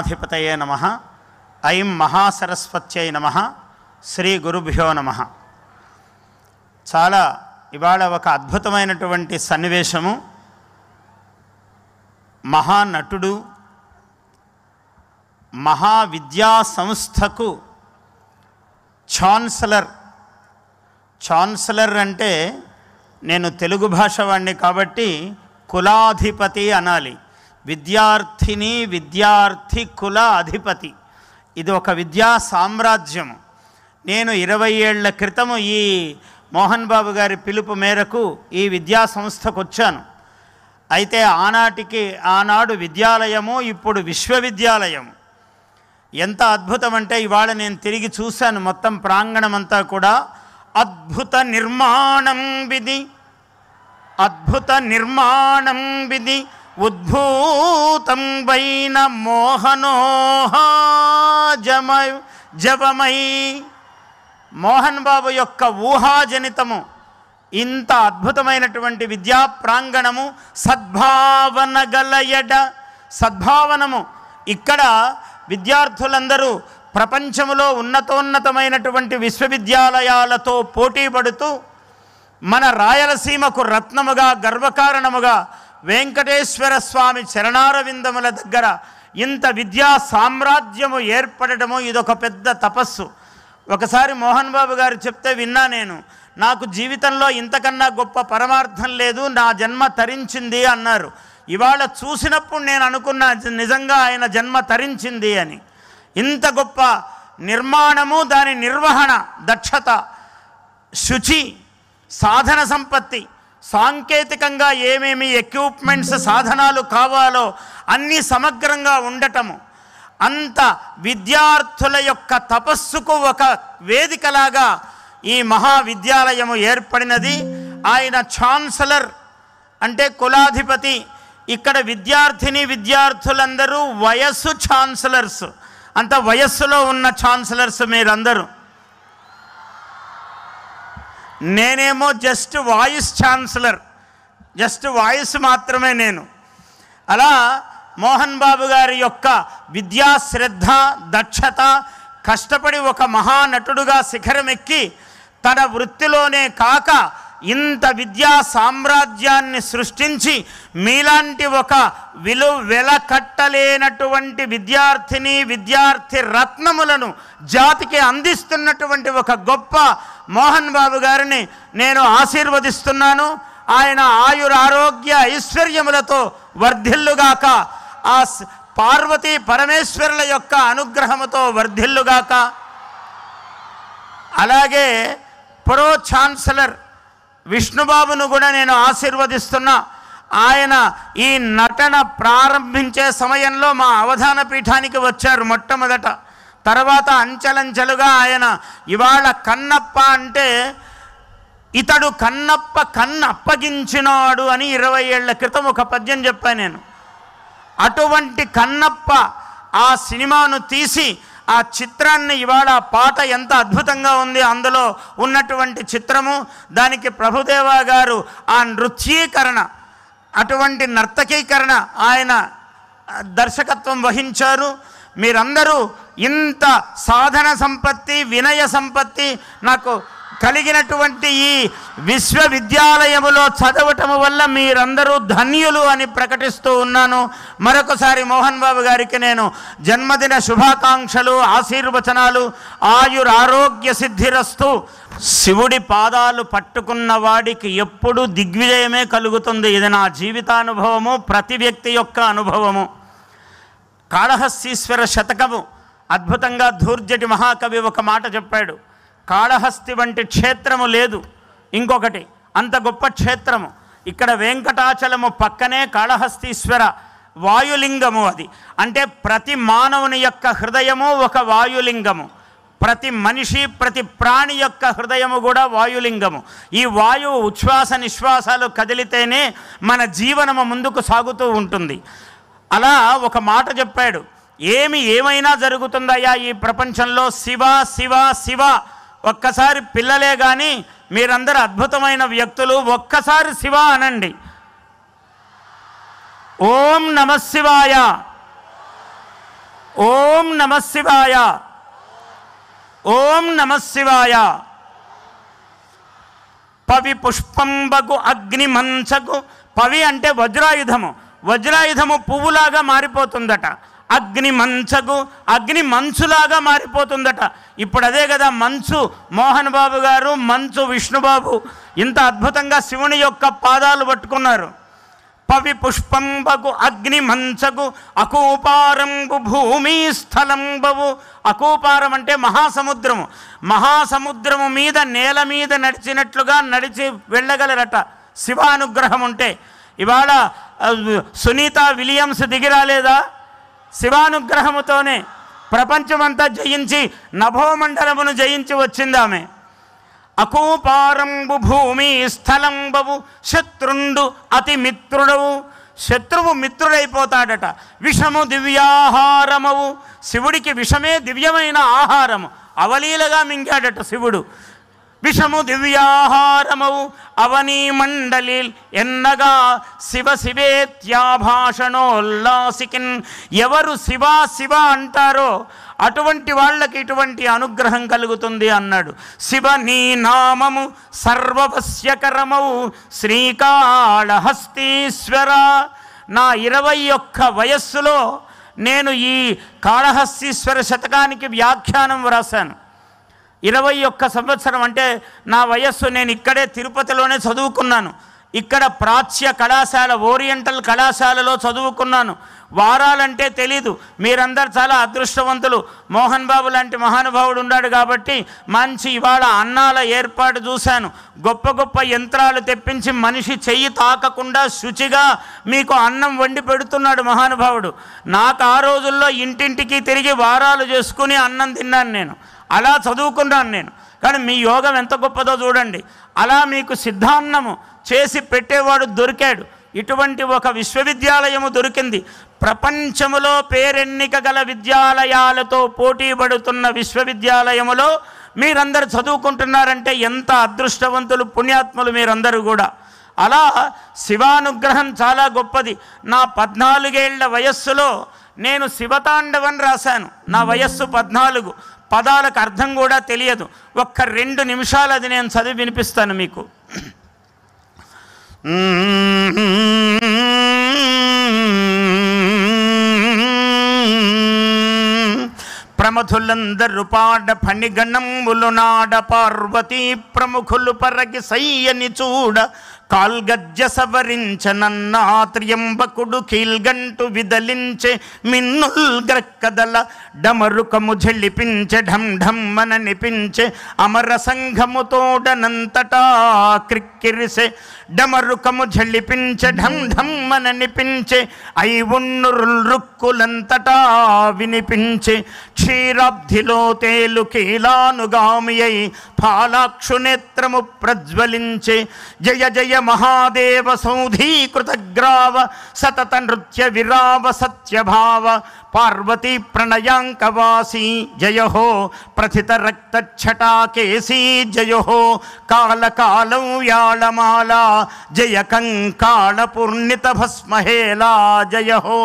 అధిపతయే నమః. ఐం మహాసరస్వత్యై నమః. శ్రీ గురుభ్యో నమః. చాలా ఇవాళ ఒక అద్భుతమైనటువంటి సన్నివేశము. మహానటుడు, మహావిద్యా సంస్థకు ఛాన్సలర్ అంటే నేను తెలుగు భాష వాడిని కాబట్టి కులాధిపతి అనాలి. విద్యార్థిని, విద్యార్థి కుల అధిపతి. ఇది ఒక విద్యా సామ్రాజ్యము. నేను 20 ఏళ్ల క్రితము ఈ మోహన్ బాబు గారి పిలుపు మేరకు ఈ విద్యా సంస్థకు వచ్చాను. అయితే ఆనాడు విద్యాలయము, ఇప్పుడు విశ్వవిద్యాలయము. ఎంత అద్భుతం అంటే ఇవాళ నేను తిరిగి చూశాను. మొత్తం ప్రాంగణమంతా కూడా అద్భుత నిర్మాణం విధి ఉద్భూతం వైన జవమై. మోహన్ బాబు యొక్క ఊహాజనితము ఇంత అద్భుతమైనటువంటి విద్యా ప్రాంగణము. సద్భావన గలయడ, సద్భావనము. ఇక్కడ విద్యార్థులందరూ ప్రపంచంలో ఉన్నతోన్నతమైనటువంటి విశ్వవిద్యాలయాలతో పోటీ పడుతూ మన రాయలసీమకు రత్నముగా, గర్వకారణముగా వెంకటేశ్వర స్వామి చరణారవిందముల దగ్గర ఇంత విద్యా సామ్రాజ్యము ఏర్పడటము ఇదొక పెద్ద తపస్సు. ఒకసారి మోహన్ బాబు గారు చెప్తే విన్నా నేను. నాకు జీవితంలో ఇంతకన్నా గొప్ప పరమార్థం లేదు, నా జన్మ తరించింది అన్నారు. ఇవాళ చూసినప్పుడు నేను అనుకున్నా నిజంగా ఆయన జన్మ తరించింది అని. ఇంత గొప్ప నిర్మాణము, దాని నిర్వహణ దక్షత, శుచి, సాధన సంపత్తి, సాంకేతికంగా ఏమేమి ఎక్విప్మెంట్స్, సాధనాలు కావాలో అన్నీ సమగ్రంగా ఉండటము. అంత విద్యార్థుల యొక్క తపస్సుకు ఒక వేదికలాగా ఈ మహావిద్యాలయము ఏర్పడినది. ఆయన ఛాన్సలర్ అంటే కులాధిపతి. ఇక్కడ విద్యార్థులందరూ వయస్సు ఛాన్సలర్స్. అంత వయస్సులో ఉన్న ఛాన్సలర్స్ మీరందరూ. నేనేమో just voice chancellor, just voice మాత్రమే నేను. అలా మోహన్ బాబు గారి యొక్క విద్యా శ్రద్ధ, దక్షత, కష్టపడి ఒక మహానటుడుగా శిఖరమెక్కి తన వృత్తిలోనే కాక ఇంత విద్యా సామ్రాజ్యాన్ని సృష్టించి మీలాంటి ఒక వెలకట్టలేనటువంటి విద్యార్థి రత్నములను జాతికి అందిస్తున్నటువంటి ఒక గొప్ప మోహన్ బాబు గారిని నేను ఆశీర్వదిస్తున్నాను. ఆయన ఆయురారోగ్య ఐశ్వర్యములతో వర్ధిల్లుగాక, ఆ పార్వతీ పరమేశ్వరుల యొక్క అనుగ్రహముతో వర్ధిల్లుగాక. అలాగే ప్రో ఛాన్సలర్ విష్ణుబాబును కూడా నేను ఆశీర్వదిస్తున్నా. ఆయన ఈ నటన ప్రారంభించే సమయంలో మా అవధాన పీఠానికి వచ్చారు మొట్టమొదట. తర్వాత అంచెలంచెలుగా ఆయన ఇవాళ కన్నప్ప అంటే ఇతడు కన్నప్ప కన్నప్పగించినాడు అని 20 ఏళ్ల క్రితం ఒక పద్యం చెప్పాను నేను. అటువంటి కన్నప్ప ఆ సినిమాను తీసి ఆ చిత్రాన్ని ఇవాళ పాట ఎంత అద్భుతంగా ఉంది అందులో ఉన్నటువంటి చిత్రము. దానికి ప్రభుదేవా గారు ఆ నృత్యీకరణ, అటువంటి నర్తకీకరణ ఆయన దర్శకత్వం వహించారు. మీరందరూ ఇంత సాధన సంపత్తి, వినయ సంపత్తి నాకు కలిగినటువంటి ఈ విశ్వవిద్యాలయములో చదవటము వల్ల మీరందరూ ధన్యులు అని ప్రకటిస్తూ ఉన్నాను. మరొకసారి మోహన్ బాబు గారికి నేను జన్మదిన శుభాకాంక్షలు, ఆశీర్వచనాలు. ఆయురారోగ్య సిద్ధిరస్తు. శివుడి పాదాలు పట్టుకున్న వాడికి ఎప్పుడూ దిగ్విజయమే కలుగుతుంది. ఇది నా జీవితానుభవము, ప్రతి వ్యక్తి యొక్క అనుభవము. కాళహస్తీశ్వర శతకము అద్భుతంగా ధూర్జటి మహాకవి ఒక మాట చెప్పాడు. కాళహస్తి వంటి క్షేత్రము లేదు ఇంకొకటి, అంత గొప్ప క్షేత్రము. ఇక్కడ వెంకటాచలము పక్కనే కాళహస్తీశ్వర వాయులింగము. అది అంటే ప్రతి మానవుని యొక్క హృదయము ఒక వాయులింగము. ప్రతి మనిషి, ప్రతి ప్రాణి యొక్క హృదయము కూడా వాయులింగము. ఈ వాయువు ఉచ్ఛ్వాస నిశ్వాసాలు కదిలితేనే మన జీవనము ముందుకు సాగుతూ ఉంటుంది. అలా ఒక మాట చెప్పాడు. ఏమైనా జరుగుతుందయ్యా ఈ ప్రపంచంలో, శివ శివ శివ. ఒక్కసారి పిల్లలే కానీ మీరందరూ అద్భుతమైన వ్యక్తులు, ఒక్కసారి శివ అనండి. ఓం నమః శివాయ. ఓం నమ శివాయ, ఓం నమ శివాయ. పవి పుష్పంబగు అగ్ని మంచగు, పవి అంటే వజ్రాయుధము, వజ్రాయుధము పువ్వులాగా మారిపోతుందట. అగ్ని మంచగు, అగ్ని మంచులాగా మారిపోతుందట. ఇప్పుడు అదే కదా మంచు మోహన్ బాబు గారు, మంచు విష్ణుబాబు ఇంత అద్భుతంగా శివుని యొక్క పాదాలు పట్టుకున్నారు. పవి పుష్పంబగు అగ్ని మంచగు అకూపారంబు భూమి స్థలంబవు. అకూపారం అంటే మహాసముద్రము, మహాసముద్రము మీద నేల మీద నడిచినట్లుగా నడిచి వెళ్ళగలరట శివానుగ్రహం ఉంటే. ఇవాళ సునీత విలియమ్స్ దిగిరాలేదా? శివానుగ్రహముతోనే ప్రపంచమంతా జయించి నభోమండలమును జయించి వచ్చింది ఆమె. అకూపారంబు భూమి స్థలంబవు శత్రుండు అతి మిత్రుడవు. శత్రువు మిత్రుడైపోతాడట. విషము దివ్యాహారమవు, శివుడికి విషమే దివ్యమైన ఆహారము. అవలీలగా మింగాడట శివుడు. విషము దివ్యాహారమవు అవనీ మండలి ఎన్నగా శివ శివేత్యాభాషణోల్లాసికిన్. ఎవరు శివ శివ అంటారో అటువంటి వాళ్ళకి ఇటువంటి అనుగ్రహం కలుగుతుంది అన్నాడు. శివ నీ నామము సర్వవశ్యకరమవు శ్రీకాళహస్తీశ్వర. నా 21 వయస్సులో నేను ఈ కాళహస్తీశ్వర శతకానికి వ్యాఖ్యానం వ్రాసాను. 21 సంవత్సరం అంటే నా వయస్సు. నేను ఇక్కడే తిరుపతిలోనే చదువుకున్నాను. ఇక్కడ ప్రాచ్య కళాశాల, ఓరియంటల్ కళాశాలలో చదువుకున్నాను. వారాలంటే తెలీదు. మీరందరూ చాలా అదృష్టవంతులు. మోహన్ బాబు లాంటి మహానుభావుడు ఉన్నాడు కాబట్టి మంచి ఇవాళ అన్నాల ఏర్పాటు చూశాను. గొప్ప గొప్ప యంత్రాలు తెప్పించి మనిషి చెయ్యి తాకకుండా శుచిగా మీకు అన్నం వండి పెడుతున్నాడు మహానుభావుడు. నాకు ఆ రోజుల్లో ఇంటింటికి తిరిగి వారాలు చేసుకుని అన్నం తిన్నాను నేను. అలా చదువుకున్నాను నేను. కానీ మీ యోగం ఎంత గొప్పదో చూడండి. అలా మీకు సిద్ధాన్నము చేసి పెట్టేవాడు దొరికాడు. ఇటువంటి ఒక విశ్వవిద్యాలయము దొరికింది. ప్రపంచములో పేరెన్నిక గల విద్యాలయాలతో పోటీ పడుతున్న విశ్వవిద్యాలయములో మీరందరూ చదువుకుంటున్నారంటే ఎంత అదృష్టవంతులు, పుణ్యాత్ములు మీరందరూ కూడా. అలా శివానుగ్రహం చాలా గొప్పది. నా 14 ఏళ్ల వయస్సులో నేను శివతాండవం రాశాను. నా వయస్సు 14. పదాలకు అర్థం కూడా తెలియదు. ఒక్క 2 నిమిషాలు అది నేను చదివి వినిపిస్తాను మీకు. ప్రమథులందరు పాడ ఫణిగణములు నాడ పార్వతీ ప్రముఖులు పరగి సయ్యని చూడ కాల్గజ్జ సవరించనన్నాత్రియంబకుడు కీల్గంటు విదలించే మిన్నుల్ గ్రక్కదల డమరుకము జళిపించే ఢం ఢమ్మననిపించే అమర సంఘముతోడనంతటా క్రిక్కిరిసే డమరుకము జళిపించే ఢం ఢమ్మననిపించే ఐవున్నురుల్ రుక్కులంతటా వినిపించే క్షీరాబ్ధిలో తేలు కీలానుగామి అయి ఫాలాక్షు నేత్రము ప్రజ్వలించే జయ జయ మహాదేవ సౌధీకృతగ్రావ సతత నృత్య విరావ సత్యభావ పార్వతీ ప్రణయాంకవాసీ జయ హో ప్రథిత రక్తఛటాకేసీ జయ హో కాళకాలం యాళమాల జయ కంకాళ పూర్ణిత భస్మహేలా జయ హో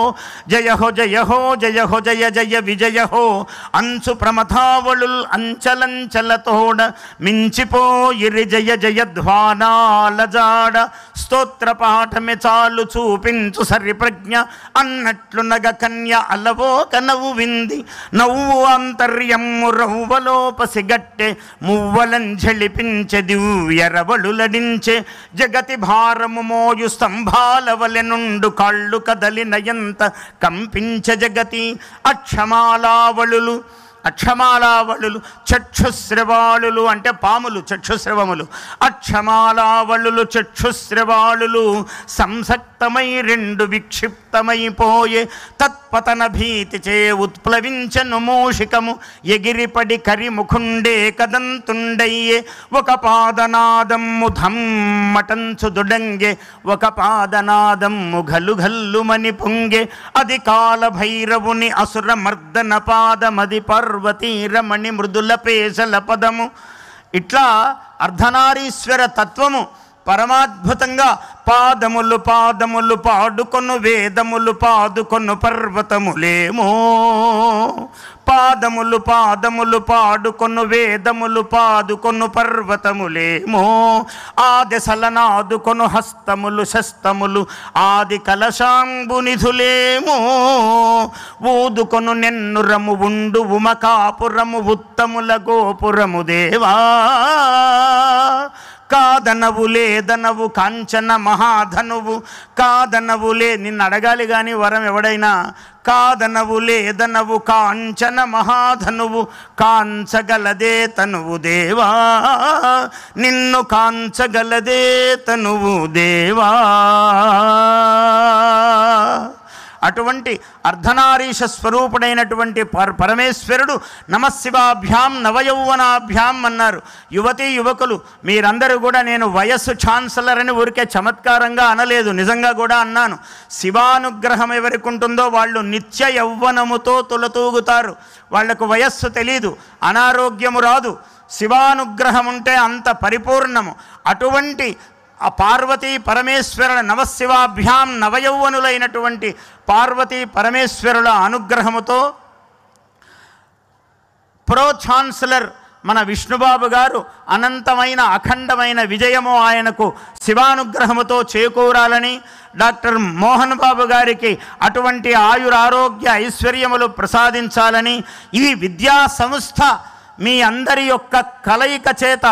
జయ హో జయ హో జయ హో జయ జయ విజయ హో అంచు ప్రమథావళుల్ అంచలంచలతోడ మించిపోయిరి జయ జయధ్వానాల జాడ స్తోత్ర పాఠమే చాలు చూపించు సరిప్రజ్ఞ అన్నట్లు నగ కన్య అలవో కనవు వింది నవ్వు అంతర్యమ్ము రవ్వలోపసిగట్టె మువ్వలంఝలిపించె దివ్యరవళులడించే జగతి భారము మోయు స్తంభాల వలె నుండు కాళ్ళు కదలినయంత కంపించ జగతి అక్షమాలావళులు అక్షమాలావళులు చక్షుశ్రవాళులు అంటే పాములు చక్షుశ్రవములు అక్షమాలావళులు చక్షుశ్రవాళులు సంసక్తమై 2 విక్షిప్తమైపోయే తత్పతన భీతి చే ఉత్ప్లవించను మూషికము ఎగిరిపడి కరిముఖుండే కదంతుండయ్యే ఒక పాదనాదమ్ము ధమ్మటంచు దుడంగే ఒక పాదనాదమ్ము గల్లు గల్లుమని పొంగే అది కాలభైరవుని అసుర మర్దన పాదమది పార్వతీ రమణి మృదుల పేసల పదము. ఇట్లా అర్ధనారీశ్వర తత్వము పరమాద్భుతంగా పాదములు పాదములు పాడుకొను వేదములు పాదుకొను పర్వతములేమో, పాదములు పాదములు పాడుకొను వేదములు పాదుకొను పర్వతములేమో, ఆదెసలనాదుకొను హస్తములు శస్తములు ఆది కలశాంబు నిధులేమో, ఊదుకొను నెన్నురము ఉండు ఉమకాపురము ఉత్తముల గోపురము దేవా, కాదనవు లేదనవు కాంచన మహాధనువు, కాదనవు లే నిన్ను అడగాలి కానీ వరం ఎవడైనా, కాదనవు లేదనవు కాంచన మహాధనువు, కాంచగలదే తనువు దేవా, నిన్ను కాంచగలదే తనువు దేవా. అటువంటి అర్ధనారీష స్వరూపుడైనటువంటి పరమేశ్వరుడు నమశివాభ్యాం నవయౌవనాభ్యాం అన్నారు. యువతీ యువకులు మీరందరూ కూడా, నేను వయస్సు ఛాన్సలర్ అని ఊరికే చమత్కారంగా అనలేదు, నిజంగా కూడా అన్నాను. శివానుగ్రహం ఎవరికి ఉంటుందో వాళ్ళు నిత్య యౌవనముతో తులతూగుతారు. వాళ్లకు వయస్సు తెలీదు, అనారోగ్యము రాదు. శివానుగ్రహం ఉంటే అంత పరిపూర్ణము. అటువంటి ఆ పార్వతీ పరమేశ్వరుల నవశివాభ్యాం నవయౌవనులైనటువంటి పార్వతీ పరమేశ్వరుల అనుగ్రహముతో ప్రో ఛాన్సలర్ మన విష్ణుబాబు గారు అనంతమైన అఖండమైన విజయము ఆయనకు శివానుగ్రహముతో చేకూరాలని, డాక్టర్ మోహన్ బాబు గారికి అటువంటి ఆయురారోగ్య ఐశ్వర్యములు ప్రసాదించాలని, ఈ విద్యా సంస్థ మీ అందరి యొక్క కలయిక చేత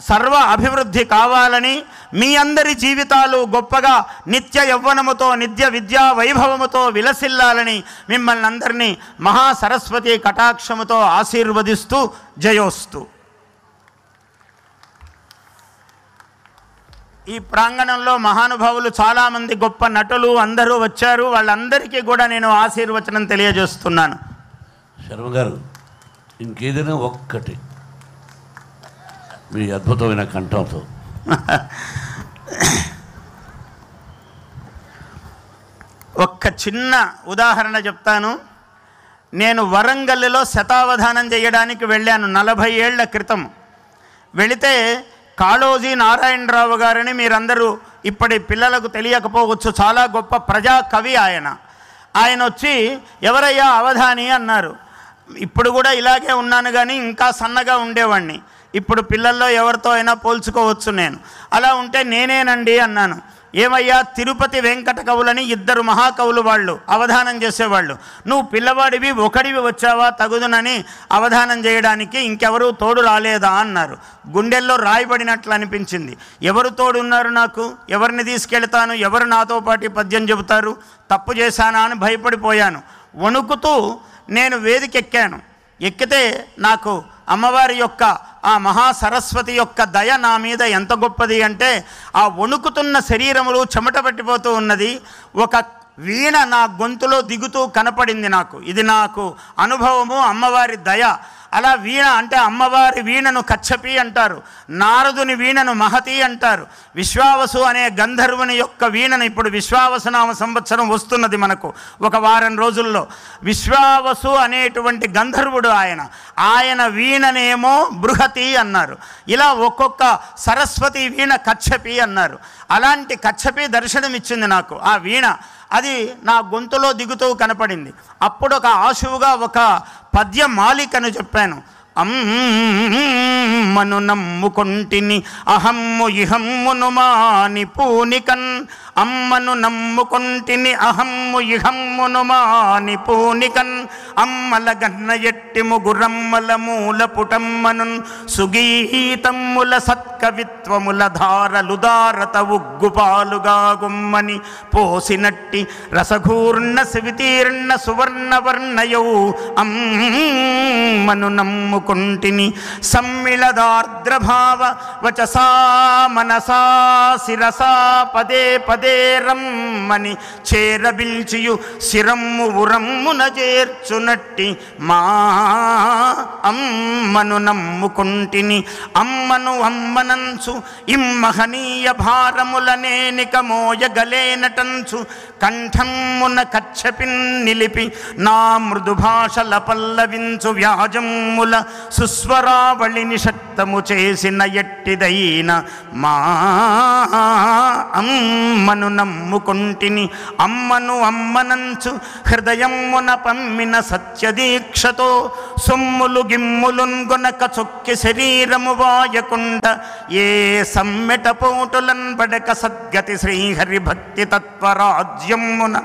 సర్వ అభివృద్ధి కావాలని, మీ అందరి జీవితాలు గొప్పగా నిత్య యవ్వనముతో నిత్య విద్యా వైభవముతో విలసిల్లాలని మిమ్మల్ని అందరినీ మహాసరస్వతి కటాక్షముతో ఆశీర్వదిస్తూ జయోస్తు. ఈ ప్రాంగణంలో మహానుభావులు చాలామంది గొప్ప నటులు అందరూ వచ్చారు. వాళ్ళందరికీ కూడా నేను ఆశీర్వచనం తెలియజేస్తున్నాను. శర్మ గారు, ఇంకేదైనా ఒక్కటి మీ అద్భుతమైన కంఠంతో ఒక్క చిన్న ఉదాహరణ చెప్తాను. నేను వరంగల్లో శతావధానం చేయడానికి వెళ్ళాను 40 ఏళ్ల క్రితం. వెళితే కాళోజీ నారాయణరావు గారిని మీరందరూ ఇప్పటి పిల్లలకు తెలియకపోవచ్చు, చాలా గొప్ప ప్రజా కవి ఆయన వచ్చి ఎవరయ్యా అవధాని అన్నారు. ఇప్పుడు కూడా ఇలాగే ఉన్నాను కానీ ఇంకా సన్నగా ఉండేవాడిని. ఇప్పుడు పిల్లల్లో ఎవరితో అయినా పోల్చుకోవచ్చు నేను. అలా ఉంటే నేనేనండి అన్నాను. ఏమయ్యా, తిరుపతి వెంకట కవులని 2 మహాకవులు వాళ్ళు అవధానం చేసేవాళ్ళు, నువ్వు పిల్లవాడివి ఒకడివి వచ్చావా తగుదునని అవధానం చేయడానికి, ఇంకెవరూ తోడు రాలేదా అన్నారు. గుండెల్లో రాయబడినట్లు అనిపించింది. ఎవరు తోడున్నారు నాకు? ఎవరిని తీసుకెళ్తాను? ఎవరు నాతో పాటు పద్యం చెబుతారు? తప్పు చేశానా అని భయపడిపోయాను. వణుకుతూ నేను వేదికెక్కాను. ఎక్కితే నాకు అమ్మవారి యొక్క ఆ మహాసరస్వతి యొక్క దయ నా మీద ఎంత గొప్పది అంటే, ఆ వణుకుతున్న శరీరములు చెమట పట్టిపోతూ ఉన్నది. ఒక వీణ నా గొంతులో దిగుతూ కనపడింది నాకు. ఇది నాకు అనుభవము, అమ్మవారి దయ. అలా వీణ అంటే అమ్మవారి వీణను కచ్చపి అంటారు, నారదుని వీణను మహతి అంటారు. విశ్వావసు అనే గంధర్వుని యొక్క వీణను ఇప్పుడు విశ్వావసునామ సంవత్సరం వస్తున్నది మనకు ఒక వారం రోజుల్లో. విశ్వావసు అనేటువంటి గంధర్వుడు ఆయన వీణనేమో బృహతి అన్నారు. ఇలా ఒక్కొక్క సరస్వతి వీణ కచ్చపి అన్నారు. అలాంటి కచ్చపి దర్శనమిచ్చింది నాకు ఆ వీణ. అది నా గొంతులో దిగుతూ కనపడింది. అప్పుడు ఒక ఆశువుగా ఒక పద్య మాలికను చెప్పాను. అమ్మను నమ్ముకొంటిని అహమ్ము ఇహమ్మును మాని పూనికన్, అమ్మను నమ్ముకొంటిని అహమ్ము ఇహమ్మును మాని పూనికన్, అమ్మల గన్న ఎట్టి ముగురమ్మల మూల పుటమ్మనున్, సుగీతమ్ముల సత్కవిత్వముల ధారలు దారత ఉగ్గుపాలుగా గుమ్మని పోసినట్టి రసఘూర్ణ శివితీర్ణ సువర్ణవర్ణయౌ అమ్మను నమ్ముకొంటిని, సమ్మిళదార్ద్రభావ వచసా మనసా శిరసా పదే పదే రమ్మని చేరబిల్చియు శిరమ్ము ఉరమ్మున చేర్చునట్టి మా అమ్మను నమ్ముకొంటిని. అమ్మను మోయగలననంచు ఇమ్మహనీయ భారములనేనిక మోయగలేనటంచు కంఠమున కచ్చపిన్ నిలిపి నా మృదు భాషల పల్లవించు వ్యాజముల సుస్వరావళిని శక్తము చేసిన ఎట్టిదైన మా అమ్మను నమ్ముకుంటిని అమ్మను అమ్మనంచు హృదయమున పమ్మిన సత్యదీక్షతో సొమ్ములు గిమ్ములున్గొనక చొక్కి శరీరము వాయకుండ ఏ సమ్మెట పోటులన్ బడక సద్గతి శ్రీహరి భక్తి తత్వరాజ్యమున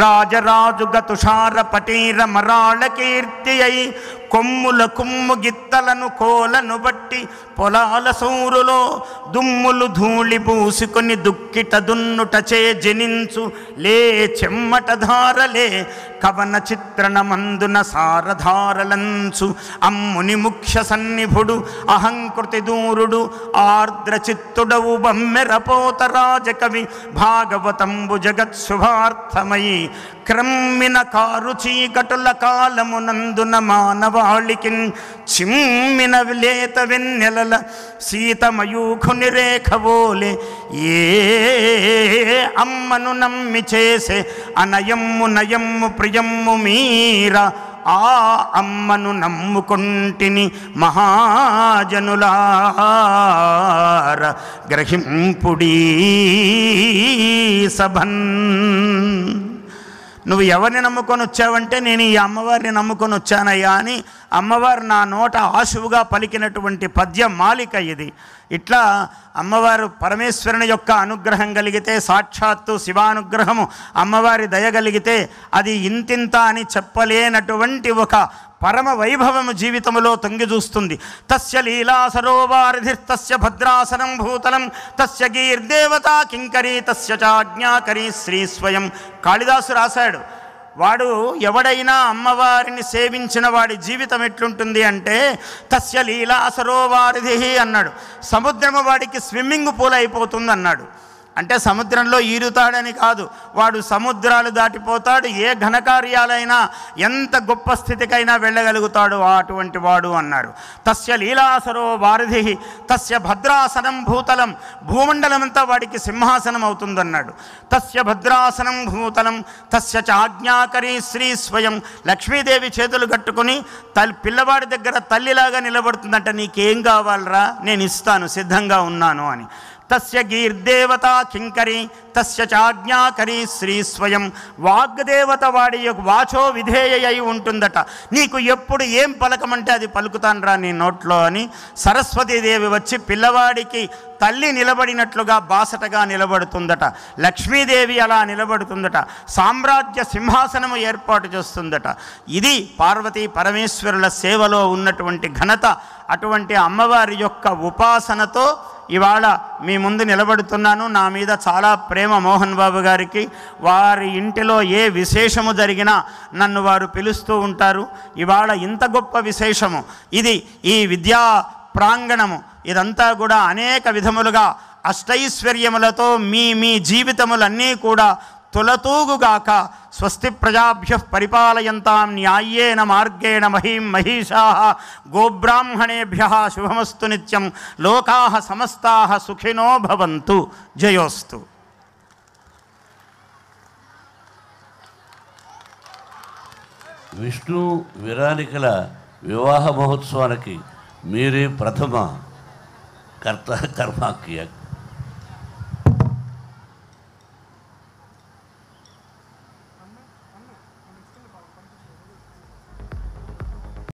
రాజరాజుగ తుషార పటీర మరాళ కీర్తి అయి కొమ్ముల కుమ్ము గిత్తలను కోలను బట్టి పొలాల సూరులో దుమ్ములు ధూళి పూసుకొని దుక్కిట దున్నుట చే జనించు లే చెమ్మట ధారలే కవన చిత్రణ మందున సారధారలంచు అమ్ముని ముఖ్య సన్నిభుడు అహంకృతి దూరుడు ఆర్ద్ర చిత్తుడవు బమ్మెరపోత రాజకవి భాగవతంబు జగత్ శుభార్థమయి క్రమ్మిన కారు చీకటుల కాలమునందున మానవాళికి చిమ్మిన విలేత వెన్నెలల సీతమయూఖుని రేఖవోలే ఏ అమ్మను నమ్మి చేసే అనయమ్ము నయమ్ము ప్రియమ్ము మీరా ఆ అమ్మను నమ్ముకొంటిని మహాజనులార గ్రహింపుడీ సభన్. నువ్వు ఎవరిని నమ్ముకొని వచ్చావంటే నేను ఈ అమ్మవారిని నమ్ముకొని వచ్చానయ్యా అని అమ్మవారు నా నోట ఆశువుగా పలికినటువంటి పద్య మాలిక ఇది. ఇట్లా అమ్మవారు పరమేశ్వరుని యొక్క అనుగ్రహం కలిగితే, సాక్షాత్తు శివానుగ్రహము అమ్మవారి దయ కలిగితే అది ఇంతింత అని చెప్పలేనటువంటి ఒక పరమ వైభవము జీవితములో తొంగి చూస్తుంది. తస్య లీలా సరోవారిధిస్తస్య భద్రాసనం భూతలం తస్య గీర్దేవతా కింకరీ తస్య చాజ్ఞాకరీ శ్రీ స్వయం. కాళిదాసు రాశాడు. వాడు ఎవడైనా అమ్మవారిని సేవించిన వాడి జీవితం ఎట్లుంటుంది అంటే తస్య లీలా సరోవారిధి అన్నాడు. సముద్రము వాడికి స్విమ్మింగ్ పూల్ అయిపోతుంది అన్నాడు. అంటే సముద్రంలో ఈరుతాడని కాదు, వాడు సముద్రాలు దాటిపోతాడు, ఏ ఘనకార్యాలైనా ఎంత గొప్ప స్థితికైనా వెళ్ళగలుగుతాడు అటువంటి వాడు అన్నాడు. తస్య లీలాసరో వారిధి తస్య భద్రాసనం భూతలం, భూమండలమంతా వాడికి సింహాసనం అవుతుందన్నాడు. తస్య భద్రాసనం భూతలం తస్య చాజ్ఞాకరీ శ్రీ స్వయం. లక్ష్మీదేవి చేతులు కట్టుకుని పిల్లవాడి దగ్గర తల్లిలాగా నిలబడుతుందంట. నీకేం కావాలరా, నేను ఇస్తాను, సిద్ధంగా ఉన్నాను అని. తస్య గీర్దేవత కింకరి తస్య చాజ్ఞాకరీ శ్రీ స్వయం. వాగ్దేవత వాడి యొక్క వాచో విధేయ అయి ఉంటుందట. నీకు ఎప్పుడు ఏం పలకమంటే అది పలుకుతానరా నీ నోట్లో అని సరస్వతీదేవి వచ్చి పిల్లవాడికి తల్లి నిలబడినట్లుగా బాసటగా నిలబడుతుందట. లక్ష్మీదేవి అలా నిలబడుతుందట. సామ్రాజ్య సింహాసనము ఏర్పాటు చేస్తుందట. ఇది పార్వతీ పరమేశ్వరుల సేవలో ఉన్నటువంటి ఘనత. అటువంటి అమ్మవారి యొక్క ఉపాసనతో ఇవాళ మీ ముందు నిలబడుతున్నాను. నా మీద చాలా ప్రేమ మోహన్ బాబు గారికి. వారి ఇంటిలో ఏ విశేషము జరిగినా నన్ను వారు పిలుస్తూ ఉంటారు. ఇవాళ ఇంత గొప్ప విశేషము ఇది. ఈ విద్యా ప్రాంగణము ఇదంతా కూడా అనేక విధములుగా అష్టైశ్వర్యములతో మీ మీ జీవితములన్నీ కూడా తులతూగుగాక. స్వస్తి ప్రజాభ్య పరిపాలయంతాం న్యాయేన మార్గేణ మహీం మహిషాః గోబ్రాహ్మణేభ్యః శుభమస్తు నిత్యం. లోకాః సమస్తాః సుఖినో భవంతు. జయోస్తు. విష్ణు విరానికల వివాహ మహోత్సవానికి మీరే ప్రథమ కర్మాఖ్య